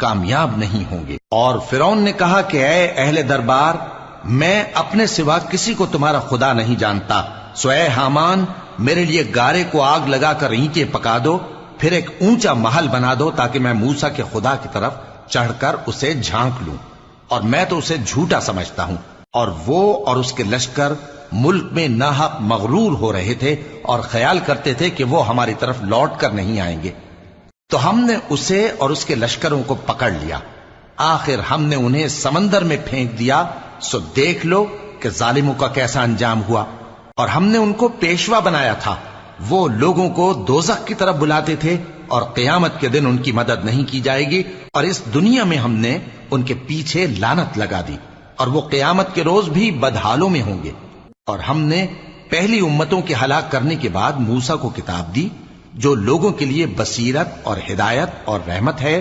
کامیاب نہیں ہوں گے۔ اور فرعون نے کہا کہ اے اہل دربار، میں اپنے سوا کسی کو تمہارا خدا نہیں جانتا، سو اے حامان میرے لیے گارے کو آگ لگا کر اینٹیں پکا دو، پھر ایک اونچا محل بنا دو تاکہ میں موسیٰ کے خدا کی طرف چڑھ کر اسے جھانک لوں، اور میں تو اسے جھوٹا سمجھتا ہوں۔ اور وہ اور اس کے لشکر ملک میں ناحق مغرور ہو رہے تھے اور خیال کرتے تھے کہ وہ ہماری طرف لوٹ کر نہیں آئیں گے، تو ہم نے اسے اور اس کے لشکروں کو پکڑ لیا، آخر ہم نے انہیں سمندر میں پھینک دیا، سو دیکھ لو کہ ظالموں کا کیسا انجام ہوا۔ اور ہم نے ان کو پیشوا بنایا تھا، وہ لوگوں کو دوزخ کی طرف بلاتے تھے، اور قیامت کے دن ان کی مدد نہیں کی جائے گی، اور اس دنیا میں ہم نے ان کے پیچھے لعنت لگا دی، اور وہ قیامت کے روز بھی بدحالوں میں ہوں گے۔ اور ہم نے پہلی امتوں کے ہلاک کرنے کے بعد موسیٰ کو کتاب دی جو لوگوں کے لیے بصیرت اور ہدایت اور رحمت ہے،